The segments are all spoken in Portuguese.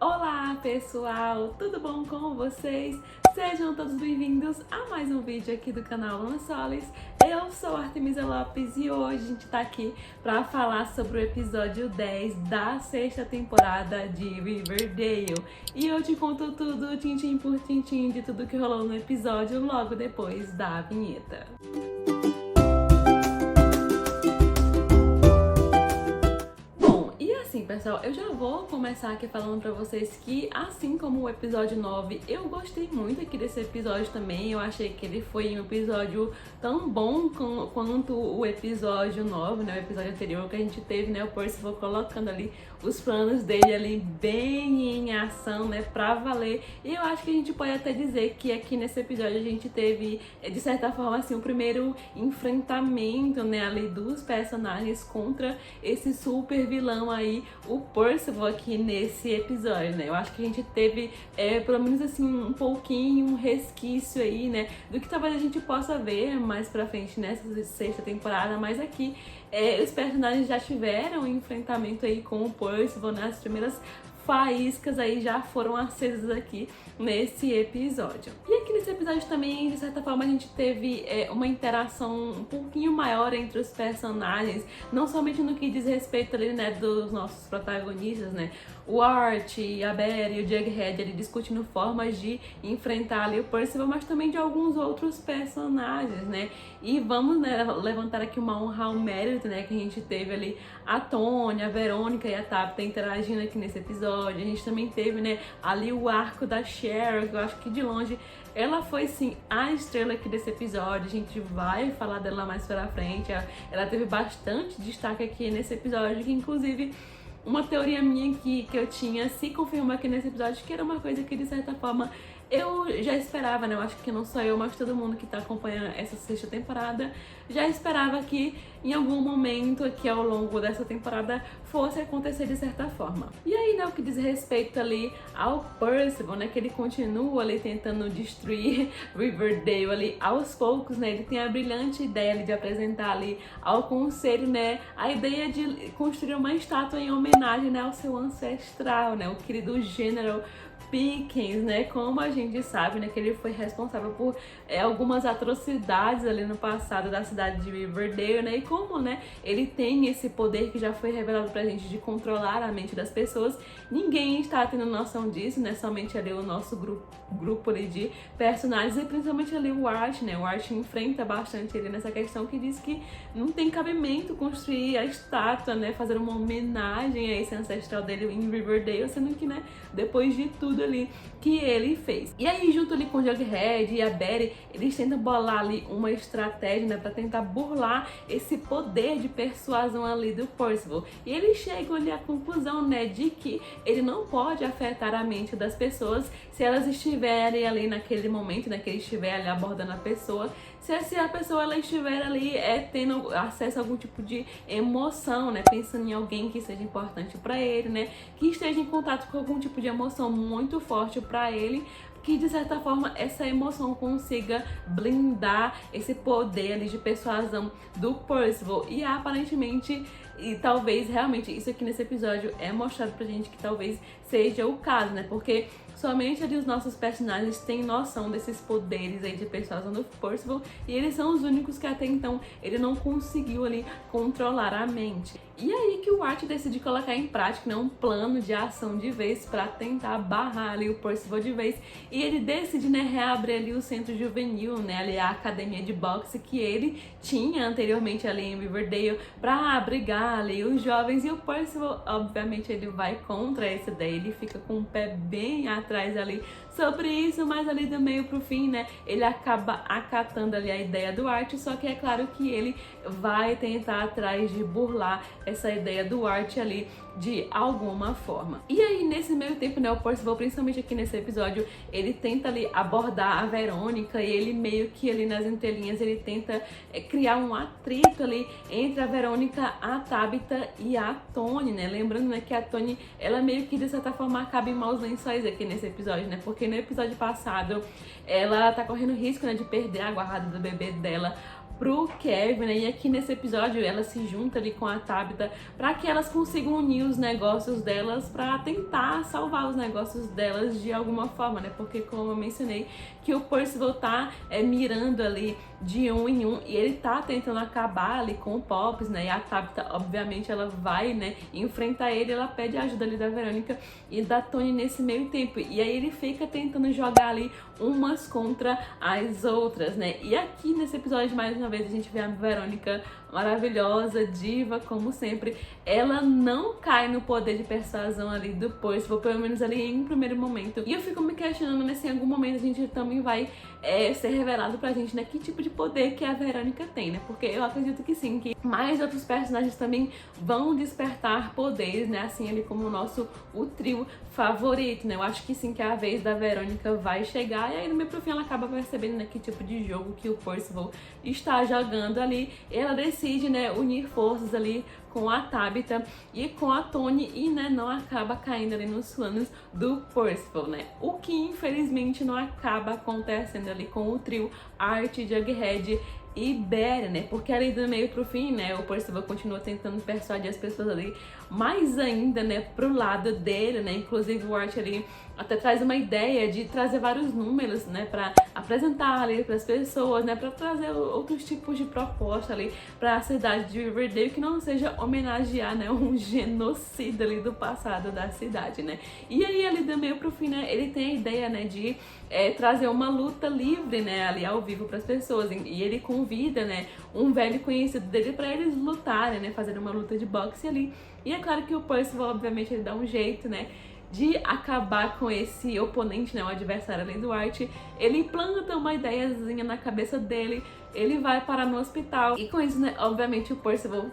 Olá pessoal, tudo bom com vocês? Sejam todos bem-vindos a mais um vídeo aqui do canal Luna Solis. Eu sou Artemisa Lopes e hoje a gente tá aqui para falar sobre o episódio 10 da sexta temporada de Riverdale. E eu te conto tudo, tintim por tintim, de tudo que rolou no episódio logo depois da vinheta. Pessoal, eu já vou começar aqui falando pra vocês que, assim como o episódio 9, eu gostei muito aqui desse episódio também. Eu achei que ele foi um episódio tão bom quanto o episódio 9, né? O episódio anterior que a gente teve, né? O Percival colocando ali os planos dele ali bem em ação, né? Pra valer. E eu acho que a gente pode até dizer que aqui nesse episódio a gente teve, de certa forma, assim, o primeiro enfrentamento, né? Ali dos personagens contra esse super vilão aí, o Percival, aqui nesse episódio, né? Eu acho que a gente teve, pelo menos assim, um pouquinho, um resquício aí, né? Do que talvez a gente possa ver mais pra frente nessa sexta temporada, mas aqui os personagens já tiveram um enfrentamento aí com o Percival, né? As primeiras faíscas aí já foram acesas aqui nesse episódio. E aqui nesse episódio também, de certa forma, a gente teve uma interação um pouquinho maior entre os personagens, não somente no que diz respeito ali, né, dos nossos protagonistas, né, o Art, a Barry e o Jughead ali discutindo formas de enfrentar ali o Percival, mas também de alguns outros personagens, né, e vamos, né, levantar aqui uma honra ao mérito, né, que a gente teve ali a Tony, a Verônica e a Tabitha interagindo aqui nesse episódio. A gente também teve, né, ali o arco da Cheryl, que eu acho que de longe ela foi, sim, a estrela aqui desse episódio. A gente vai falar dela mais pra frente. Ela teve bastante destaque aqui nesse episódio, que inclusive uma teoria minha que eu tinha se confirmou aqui nesse episódio, que era uma coisa que de certa forma eu já esperava, né? Eu acho que não só eu, mas todo mundo que tá acompanhando essa sexta temporada já esperava que em algum momento aqui ao longo dessa temporada fosse acontecer de certa forma. E aí, né, o que diz respeito ali ao Percival, né, que ele continua ali tentando destruir Riverdale ali aos poucos, né, ele tem a brilhante ideia ali de apresentar ali ao conselho, né, a ideia de construir uma estátua em homenagem, né, ao seu ancestral, né, o querido General Pickens, né, como a gente sabe, né, que ele foi responsável por algumas atrocidades ali no passado da cidade de Riverdale, né, e como, né, ele tem esse poder que já foi revelado pra gente de controlar a mente das pessoas. Ninguém está tendo noção disso, né, somente ali o nosso grupo ali de personagens e principalmente ali o Art, né, o Art enfrenta bastante ele nessa questão que diz que não tem cabimento construir a estátua, né, fazer uma homenagem a esse ancestral dele em Riverdale, sendo que, né, depois de tudo ali que ele fez. E aí, junto ali com o Jughead e a Barry, eles tentam bolar ali uma estratégia, né, pra tentar burlar esse poder de persuasão ali do Percival. E eles chegam ali à conclusão, né, de que ele não pode afetar a mente das pessoas se elas estiverem ali naquele momento, né, que ele estiver ali abordando a pessoa, se a pessoa ela estiver ali tendo acesso a algum tipo de emoção, né, pensando em alguém que seja importante pra ele, né, que esteja em contato com algum tipo de emoção muito forte pra ele, que de certa forma essa emoção consiga blindar esse poder ali de persuasão do Percival. E aparentemente, e talvez realmente isso aqui nesse episódio é mostrado pra gente que talvez seja o caso, né? Porque somente ali os nossos personagens têm noção desses poderes aí de persuasão do Percival e eles são os únicos que até então ele não conseguiu ali controlar a mente. E aí que o Art decide colocar em prática, né, um plano de ação de vez pra tentar barrar ali o Percival de vez. E ele decide, né, reabrir ali o centro juvenil, né, ali a academia de boxe que ele tinha anteriormente ali em Riverdale pra abrigar ali os jovens. E o Percival, obviamente, ele vai contra essa ideia, ele fica com o pé bem atrás ali sobre isso, mas ali do meio pro fim, né, ele acaba acatando ali a ideia do Art, só que é claro que ele vai tentar atrás de burlar essa ideia do Art ali de alguma forma. E aí, nesse meio tempo, né, o Percival, principalmente aqui nesse episódio, ele tenta ali abordar a Verônica e ele meio que ali nas entrelinhas, ele tenta criar um atrito ali entre a Verônica, a Tabitha e a Tony, né, lembrando, né, que a Tony, ela meio que de certa forma acaba em maus lençóis aqui nesse episódio, né, porque no episódio passado ela tá correndo risco, né, de perder a guarda do bebê dela pro Kevin, né? E aqui nesse episódio ela se junta ali com a Tabitha para que elas consigam unir os negócios delas para tentar salvar os negócios delas de alguma forma, né? Porque como eu mencionei, que o Percival tá mirando ali de um em um e ele tá tentando acabar ali com o Pops, né? E a Tabitha, obviamente, ela vai, né, enfrentar ele, ela pede a ajuda ali da Verônica e da Tony nesse meio tempo. E aí ele fica tentando jogar ali umas contra as outras, né? E aqui nesse episódio, mais uma vez, a gente vê a Verônica maravilhosa, diva, como sempre. Ela não cai no poder de persuasão ali do Percival, pelo menos ali em um primeiro momento. E eu fico me questionando, né, se em algum momento a gente também vai ser revelado pra gente, né, que tipo de poder que a Verônica tem, né? Porque eu acredito que sim, que mais outros personagens também vão despertar poderes, né? Assim ali como o trio favorito, né? Eu acho que sim, que a vez da Verônica vai chegar e aí no meio pro fim ela acaba percebendo, né, que tipo de jogo que o Percival está jogando ali. Ela decide, né, unir forças ali com a Tabitha e com a Tony e, né, não acaba caindo ali nos planos do Percival, né? O que infelizmente não acaba acontecendo ali com o trio Art, Jughead e Barry, né? Porque ali do meio pro fim, né, o Percival continua tentando persuadir as pessoas ali mais ainda, né, pro lado dele, né? Inclusive o Art ali até traz uma ideia de trazer vários números, né, pra apresentar ali pras pessoas, né, pra trazer outros tipos de proposta ali pra cidade de Riverdale que não seja homenagear, né, um genocídio ali do passado da cidade, né? E aí ali do meio pro fim, né, ele tem a ideia, né, de trazer uma luta livre, né, ali ao vivo pras pessoas, e ele convida, né, um velho conhecido dele pra eles lutarem, né, fazendo uma luta de boxe ali. E é claro que o Percival, obviamente, ele dá um jeito, né, de acabar com esse oponente, né, o adversário ali do Art. Ele planta uma ideiazinha na cabeça dele, ele vai parar no hospital e com isso, né, obviamente o Percival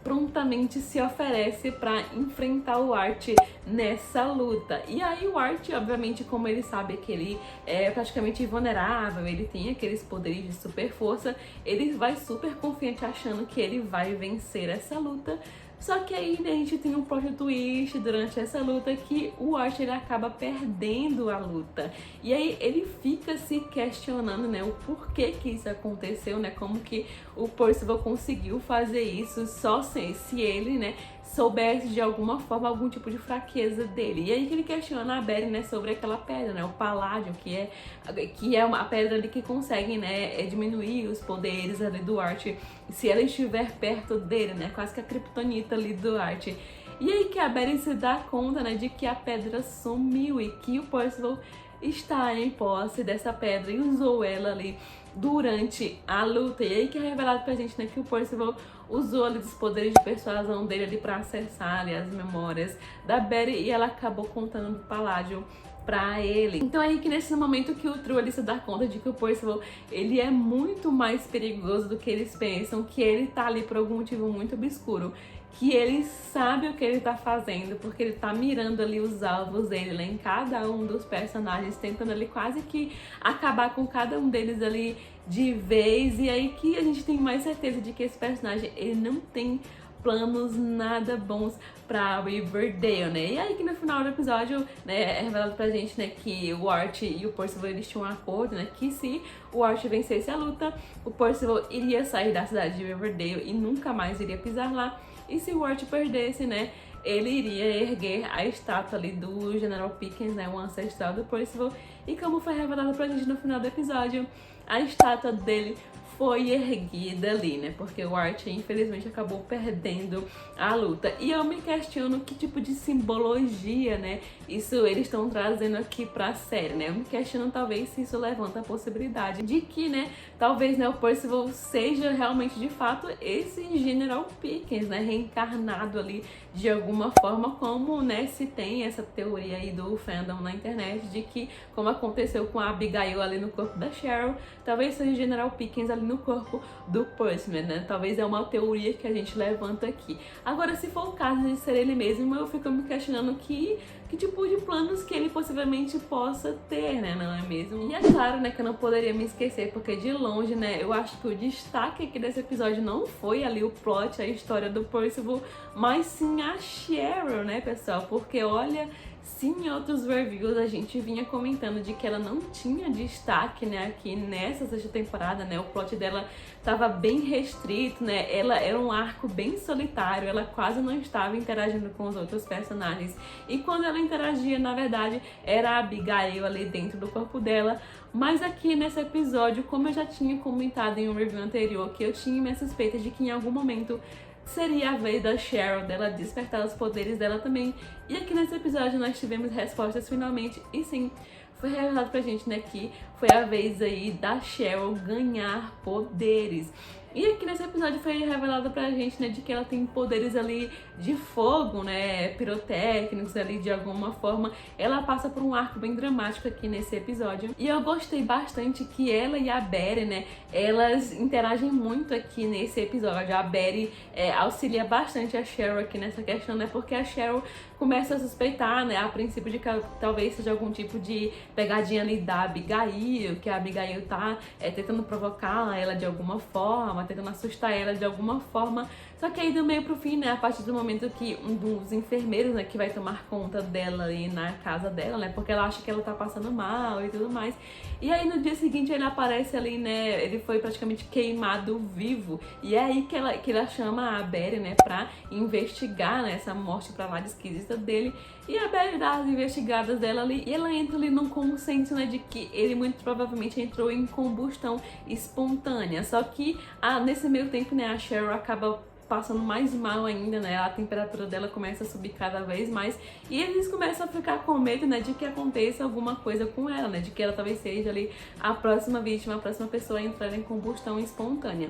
prontamente se oferece para enfrentar o Art nessa luta. E aí o Art, obviamente, como ele sabe que ele é praticamente invulnerável, ele tem aqueles poderes de super força, ele vai super confiante achando que ele vai vencer essa luta. Só que aí, né, a gente tem um plot twist durante essa luta que o Art ele acaba perdendo a luta. E aí ele fica se questionando, né, o porquê que isso aconteceu, né, como que o Percival conseguiu fazer isso só se ele, né, soubesse de alguma forma algum tipo de fraqueza dele. E aí que ele questiona a Barry, né, sobre aquela pedra, né, o Paládio, que é uma pedra ali que consegue, né, diminuir os poderes ali do Art se ela estiver perto dele, né, quase que a kryptonita ali do Art. E aí que a Barry se dá conta, né, de que a pedra sumiu e que o Percival está em posse dessa pedra e usou ela ali durante a luta. E aí que é revelado pra gente, né, que o Percival usou ali os poderes de persuasão dele ali pra acessar ali as memórias da Barry e ela acabou contando do Paládio pra ele. Então é aí que nesse momento que o trio ele se dá conta de que o Percival ele é muito mais perigoso do que eles pensam, que ele tá ali por algum motivo muito obscuro, que ele sabe o que ele tá fazendo, porque ele tá mirando ali os alvos dele, né, em cada um dos personagens, tentando ali quase que acabar com cada um deles ali de vez. E aí que a gente tem mais certeza de que esse personagem ele não tem planos nada bons pra Riverdale, né? E aí que no final do episódio, né, é revelado pra gente, né, que o Art e o Percival eles tinham um acordo, né, que se o Art vencesse a luta, o Percival iria sair da cidade de Riverdale e nunca mais iria pisar lá. E se o Art perdesse, né, ele iria erguer a estátua ali do General Pickens, né, o ancestral do Percival. E como foi revelado pra gente no final do episódio, a estátua dele foi erguida ali, né? Porque o Art, infelizmente, acabou perdendo a luta. E eu me questiono que tipo de simbologia, né, isso eles estão trazendo aqui pra série, né? Eu me questiono talvez se isso levanta a possibilidade de que, né, talvez, né, o Percival seja realmente, de fato, esse General Pickens, né, reencarnado ali de alguma forma, como, né, se tem essa teoria aí do fandom na internet de que, como aconteceu com a Abigail ali no corpo da Cheryl, talvez seja o General Pickens ali no corpo do Percival, né? Talvez é uma teoria que a gente levanta aqui. Agora, se for o caso de ser ele mesmo, eu fico me questionando que tipo de planos que ele possivelmente possa ter, né? Não é mesmo? E é claro, né, que eu não poderia me esquecer, porque de longe, né, eu acho que o destaque aqui desse episódio não foi ali o plot, a história do Percival, mas sim a Cheryl, né, pessoal? Porque olha, se em outros reviews a gente vinha comentando de que ela não tinha destaque, né, aqui nessa sexta temporada, né, o plot dela tava bem restrito, né, ela era um arco bem solitário, ela quase não estava interagindo com os outros personagens, e quando ela interagia, na verdade, era a Abigail ali dentro do corpo dela. Mas aqui nesse episódio, como eu já tinha comentado em um review anterior, que eu tinha minha suspeita de que em algum momento seria a vez da Cheryl, dela despertar os poderes dela também. E aqui nesse episódio nós tivemos respostas finalmente, e sim, foi revelado pra gente, né, que foi a vez aí da Cheryl ganhar poderes. E aqui nesse episódio foi revelado pra gente, né, de que ela tem poderes ali de fogo, né, pirotécnicos ali de alguma forma. Ela passa por um arco bem dramático aqui nesse episódio. E eu gostei bastante que ela e a Betty, né, elas interagem muito aqui nesse episódio. A Betty auxilia bastante a Cheryl aqui nessa questão, né, porque a Cheryl começa a suspeitar, né, a princípio de que talvez seja algum tipo de pegadinha ali da Abigail, que a Abigail tá tentando provocar ela de alguma forma, tentando assustar ela de alguma forma. Só que aí do meio pro fim, né, a partir do momento que um dos enfermeiros, né, que vai tomar conta dela ali na casa dela, né, porque ela acha que ela tá passando mal e tudo mais. E aí no dia seguinte ele aparece ali, né, ele foi praticamente queimado vivo. E é aí que ela chama a Betty, né, pra investigar, né, essa morte pra lá de esquisita dele. E a Betty dá as investigadas dela ali, e ela entra ali num consenso, né, de que ele muito provavelmente entrou em combustão espontânea. Só que nesse meio tempo, né, a Cheryl acaba passando mais mal ainda, né, a temperatura dela começa a subir cada vez mais, e eles começam a ficar com medo, né, de que aconteça alguma coisa com ela, né, de que ela talvez seja ali a próxima vítima, a próxima pessoa a entrar em combustão espontânea.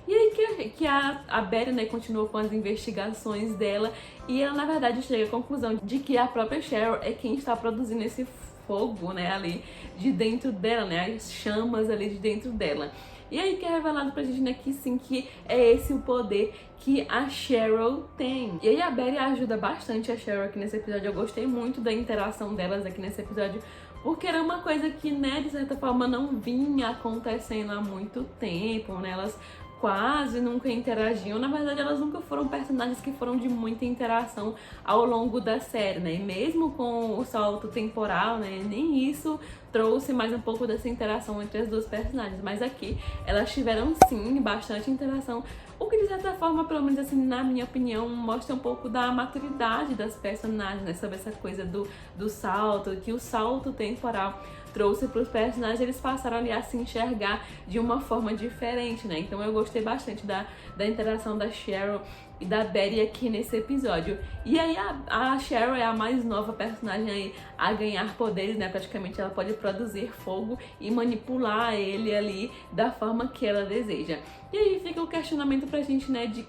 E aí que a Betty, né, continua com as investigações dela, e ela, na verdade, chega à conclusão de que a própria Cheryl é quem está produzindo esse fogo, né, ali de dentro dela, né, as chamas ali de dentro dela. E aí que é revelado pra gente, né, que sim, que é esse o poder que a Cheryl tem. E aí a Betty ajuda bastante a Cheryl aqui nesse episódio. Eu gostei muito da interação delas aqui nesse episódio, porque era uma coisa que, né, de certa forma não vinha acontecendo há muito tempo, né, elas quase nunca interagiam. Na verdade, elas nunca foram personagens que foram de muita interação ao longo da série, né? E mesmo com o salto temporal, né, nem isso trouxe mais um pouco dessa interação entre as duas personagens. Mas aqui, elas tiveram sim bastante interação, o que de certa forma, pelo menos assim, na minha opinião, mostra um pouco da maturidade das personagens, né? Sobre essa coisa do salto, que o salto temporal trouxe para os personagens, eles passaram ali a se enxergar de uma forma diferente, né? Então eu gostei bastante da interação da Cheryl e da Betty aqui nesse episódio. E aí a Cheryl é a mais nova personagem aí a ganhar poderes, né? Praticamente ela pode produzir fogo e manipular ele ali da forma que ela deseja. E aí fica o questionamento pra gente, né, de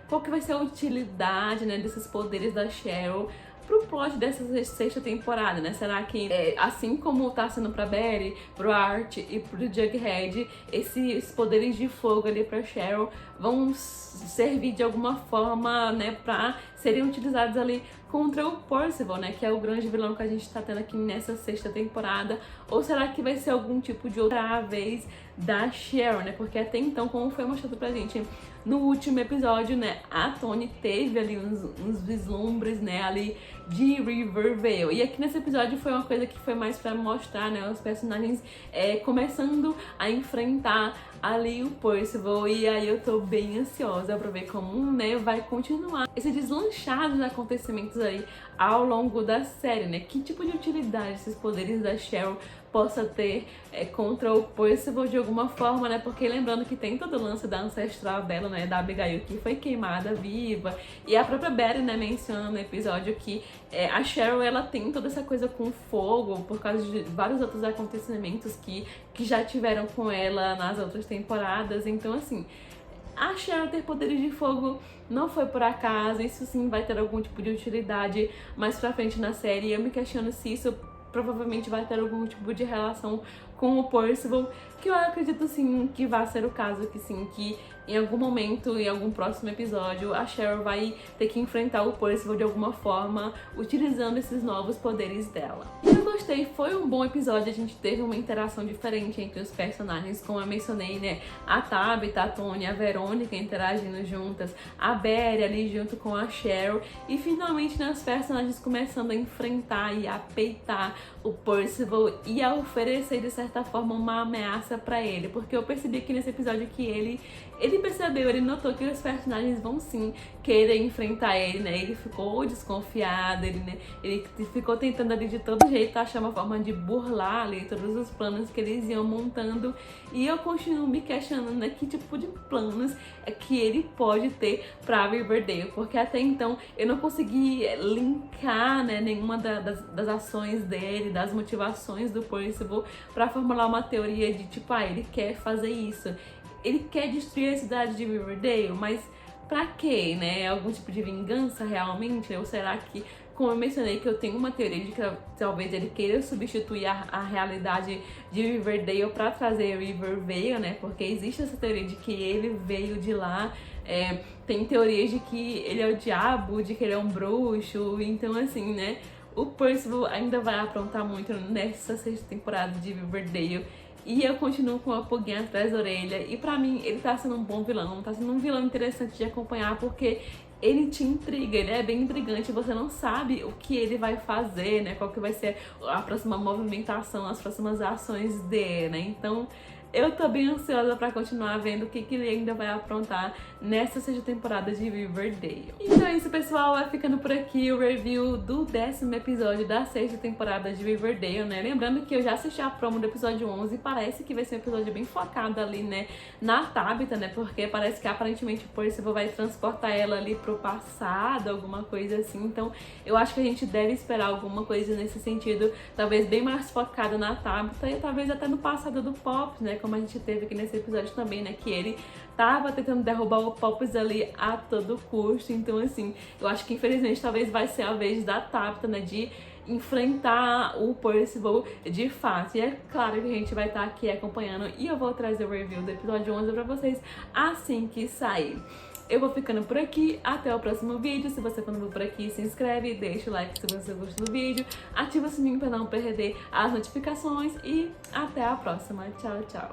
qual que vai ser a utilidade, né, desses poderes da Cheryl pro plot dessa sexta temporada, né? Será que, assim como tá sendo pra Betty, pro Art e pro Jughead, esses poderes de fogo ali pra Cheryl vão servir de alguma forma, né, pra serem utilizados ali contra o Percival, né, que é o grande vilão que a gente tá tendo aqui nessa sexta temporada? Ou será que vai ser algum tipo de outra vez da Cheryl, né? Porque até então, como foi mostrado pra gente no último episódio, né, a Toni teve ali uns vislumbres, né, ali de Rivervale. E aqui nesse episódio foi uma coisa que foi mais pra mostrar, né, os personagens começando a enfrentar ali o Percival. E aí eu tô bem ansiosa pra ver como, né, vai continuar esse deslanchar dos acontecimentos aí ao longo da série, né? Que tipo de utilidade esses poderes da Cheryl possa ter contra o Percival de alguma forma, né? Porque lembrando que tem todo o lance da ancestral dela, né? Da Abigail, que foi queimada viva. E a própria Betty, né, menciona no episódio que a Cheryl, ela tem toda essa coisa com fogo por causa de vários outros acontecimentos que já tiveram com ela nas outras temporadas. Então, assim, a Cheryl ter poderes de fogo não foi por acaso. Isso sim vai ter algum tipo de utilidade mais pra frente na série. Eu me questiono se isso provavelmente vai ter algum tipo de relação com o Percival, que eu acredito sim que vai ser o caso, que sim, que em algum momento, em algum próximo episódio, a Cheryl vai ter que enfrentar o Percival de alguma forma, utilizando esses novos poderes dela. E gostei, foi um bom episódio, a gente teve uma interação diferente entre os personagens, como eu mencionei, né, a Tabitha, a Tônia, a Verônica interagindo juntas, a Barry ali junto com a Cheryl, e finalmente, né, os personagens começando a enfrentar e a peitar o Percival e a oferecer de certa forma uma ameaça pra ele, porque eu percebi aqui nesse episódio que ele percebeu, ele notou que os personagens vão sim querer enfrentar ele, né, ele ficou desconfiado, ele ficou tentando ali de todo jeito achar uma forma de burlar ali todos os planos que eles iam montando, e eu continuo me questionando, né, que tipo de planos é que ele pode ter pra Riverdale, porque até então eu não consegui linkar, né, nenhuma das ações dele, das motivações do Percival pra formular uma teoria de tipo, ele quer fazer isso, ele quer destruir a cidade de Riverdale, mas pra quê, né? Algum tipo de vingança realmente? Ou será que, como eu mencionei, que eu tenho uma teoria de que talvez ele queira substituir a realidade de Riverdale pra trazer Rivervale, né? Porque existe essa teoria de que ele veio de lá, tem teorias de que ele é o diabo, de que ele é um bruxo, então assim, né? O Percival ainda vai aprontar muito nessa sexta temporada de Riverdale. E eu continuo com a pulguinha atrás da orelha. E pra mim, ele tá sendo um bom vilão. Tá sendo um vilão interessante de acompanhar, porque ele te intriga, ele é bem intrigante. Você não sabe o que ele vai fazer, né? Qual que vai ser a próxima movimentação, as próximas ações dele, né? Então, eu tô bem ansiosa pra continuar vendo o que ele ainda vai aprontar nessa sexta temporada de Riverdale. Então é isso, pessoal. Vai ficando por aqui o review do 10º episódio da sexta temporada de Riverdale, né? Lembrando que eu já assisti a promo do episódio 11 e parece que vai ser um episódio bem focado ali, né, na Tabitha, né? Porque parece que aparentemente o Percival vai transportar ela ali pro passado, alguma coisa assim. Então eu acho que a gente deve esperar alguma coisa nesse sentido, talvez bem mais focada na Tabitha e talvez até no passado do Pops, né? Como a gente teve aqui nesse episódio também, né? Que ele tava tentando derrubar o Pops ali a todo custo. Então, assim, eu acho que infelizmente talvez vai ser a vez da Tabitha, né? De enfrentar o Percival de fato. E é claro que a gente vai estar aqui acompanhando e eu vou trazer o review do episódio 11 pra vocês assim que sair. Eu vou ficando por aqui, até o próximo vídeo. Se você for novo por aqui, se inscreve, deixa o like se você gostou do vídeo, ativa o sininho para não perder as notificações e até a próxima. Tchau, tchau!